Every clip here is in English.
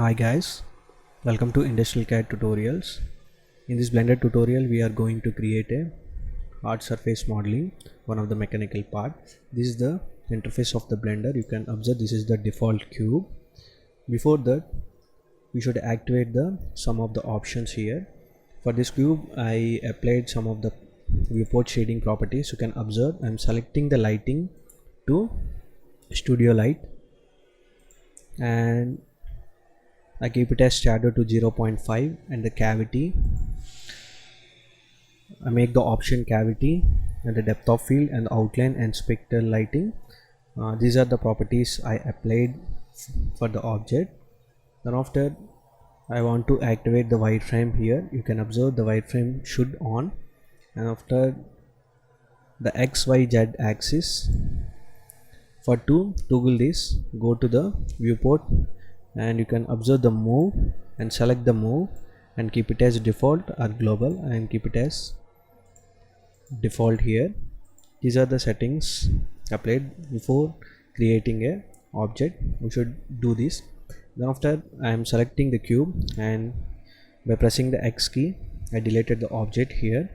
Hi guys, welcome to Industrial CAD tutorials. In this Blender tutorial we are going to create a hard surface modeling, one of the mechanical part. This is the interface of the Blender. You can observe this is the default cube. Before that we should activate the some of the options here. For this cube I applied some of the viewport shading properties. You can observe I am selecting the lighting to studio light and I keep it as shadow to 0.5 and the cavity I make the option cavity and the depth of field and the outline and spectral lighting. These are the properties I applied for the object. Then after I want to activate the wireframe here. You can observe the wireframe should on, and after the XYZ axis, for to toggle this, go to the viewport and you can observe the move and select the move and keep it as default or global and keep it as default here. These are the settings applied before creating a object. We should do this. Then after I am selecting the cube and by pressing the X key I deleted the object here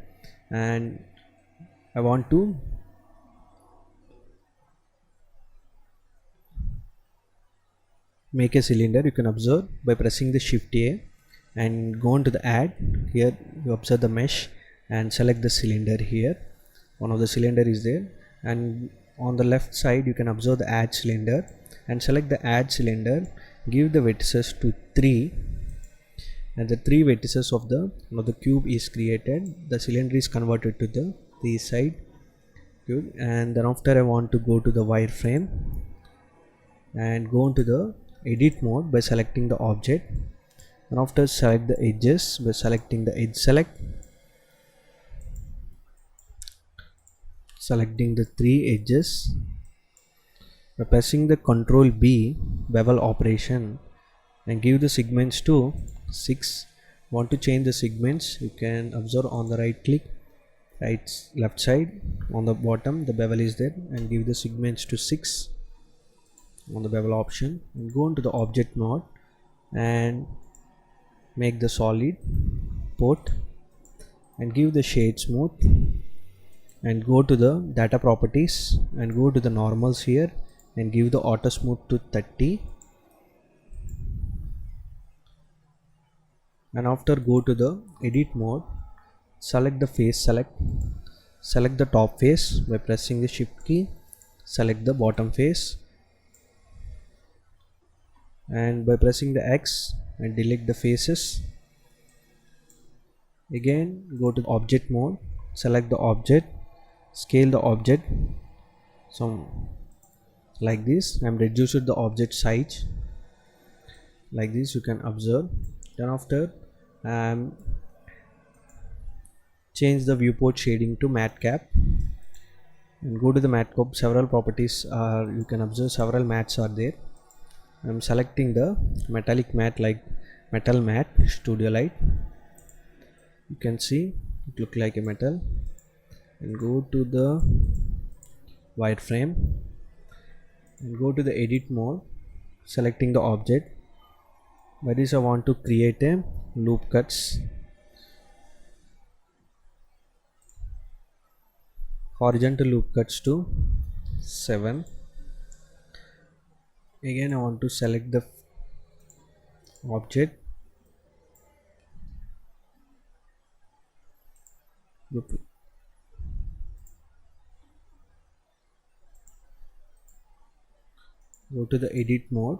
and I want to make a cylinder. You can observe by pressing the shift A and go into the add. Here you observe the mesh and select the cylinder here. One of the cylinder is there, and on the left side you can observe the add cylinder and select the add cylinder. Give the vertices to 3 and the 3 vertices of the cube is created. The cylinder is converted to the 3 side cube, and then after I want to go to the wireframe and go into the edit mode by selecting the object, and after select the edges by selecting the edge select, selecting the 3 edges by pressing the Ctrl B bevel operation and give the segments to 6. Want to change the segments, you can observe on the right click left side on the bottom the bevel is there and give the segments to 6 on the bevel option and go into the object mode and make the solid port and give the shade smooth and go to the data properties and go to the normals here and give the auto smooth to 30, and after go to the edit mode, select the face select the top face by pressing the shift key, select the bottom face and by pressing the X and delete the faces. Again go to object mode, select the object, scale the object some like this. I'm reduced the object size like this, you can observe. Then after change the viewport shading to matte cap and go to the matte cap. Several properties are, you can observe several mattes are there. I'm selecting the metallic matte like metal matte studio light. You can see it look like a metal, and go to the wireframe and go to the edit mode, selecting the object. By this I want to create a loop cuts, horizontal loop cuts to 7. Again I want to select the object, go to the edit mode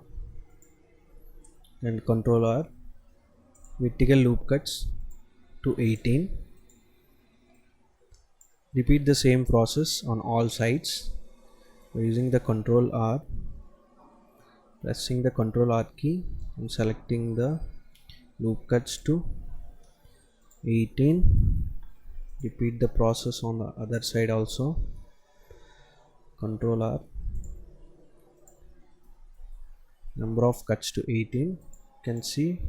and Ctrl R, vertical loop cuts to 18. Repeat the same process on all sides by using the Ctrl R, pressing the Ctrl R key and selecting the loop cuts to 18. Repeat the process on the other side also. Ctrl R, number of cuts to 18. You can see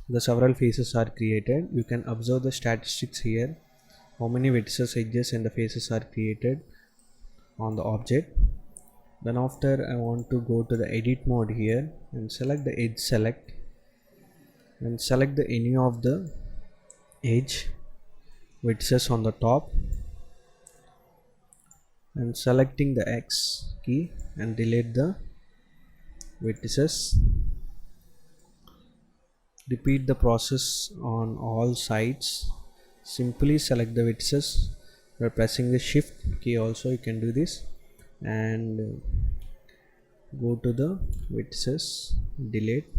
the several faces are created. You can observe the statistics here, how many vertices, edges and the faces are created on the object. Then after I want to go to the edit mode here and select the edge select and select the any of the edge vertices on the top and selecting the X key and delete the vertices. Repeat the process on all sides. Simply select the vertices by pressing the shift key. Also you can do this and go to the vertices, delete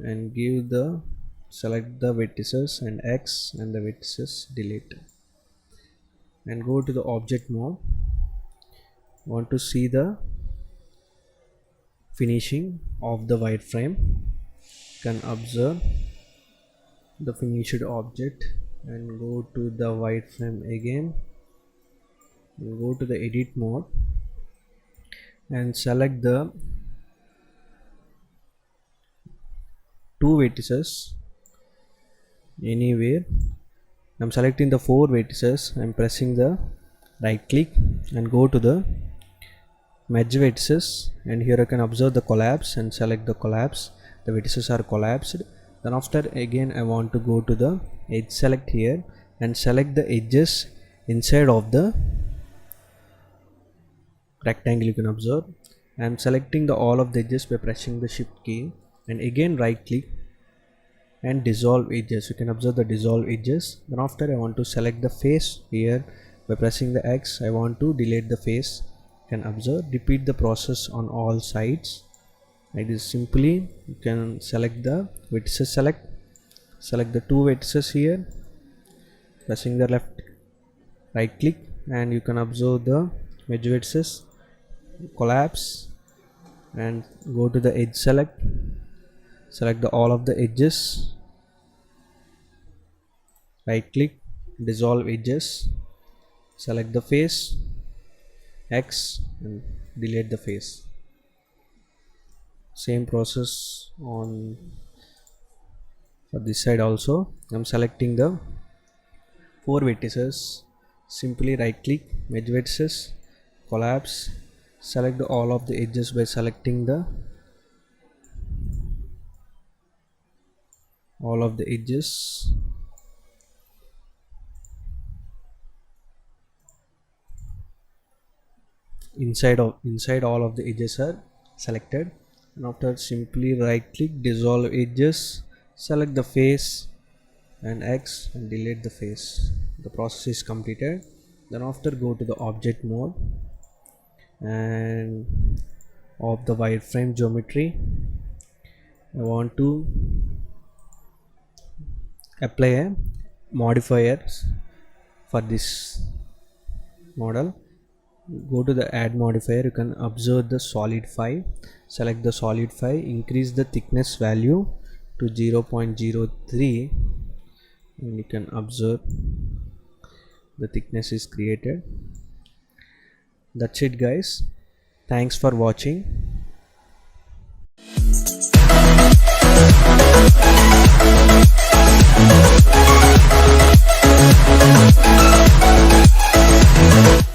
and give the select the vertices and X and the vertices, delete and go to the object mode. Want to see the finishing of the wireframe, can observe the finished object and go to the wireframe again and go to the edit mode and select the two vertices anywhere. I'm selecting the four vertices. I'm pressing the right click and go to the merge vertices, and here I can observe the collapse and select the collapse. The vertices are collapsed. Then after again I want to go to the edge select here and select the edges inside of the rectangle. You can observe I am selecting the all of the edges by pressing the shift key and again right click and dissolve edges. You can observe the dissolve edges. Then after I want to select the face here by pressing the X. I want to delete the face. You can observe, repeat the process on all sides like this. Simply you can select the vertices, select the two vertices here, pressing the left right click and you can observe the edge vertices collapse and go to the edge select the all of the edges, right click, dissolve edges, select the face, X and delete the face. Same process on for this side also. I'm selecting the four vertices, simply right click, edge vertices, collapse, select the all of the edges by selecting the all of the edges, inside all of the edges are selected, and after simply right click, dissolve edges, select the face and X and delete the face. The process is completed. Then after go to the object mode and of the wireframe geometry I want to apply a modifier for this model. Go to the add modifier. You can observe the solid 5, select the solid 5, increase the thickness value to 0.03 and you can observe the thickness is created. That's it guys, thanks for watching.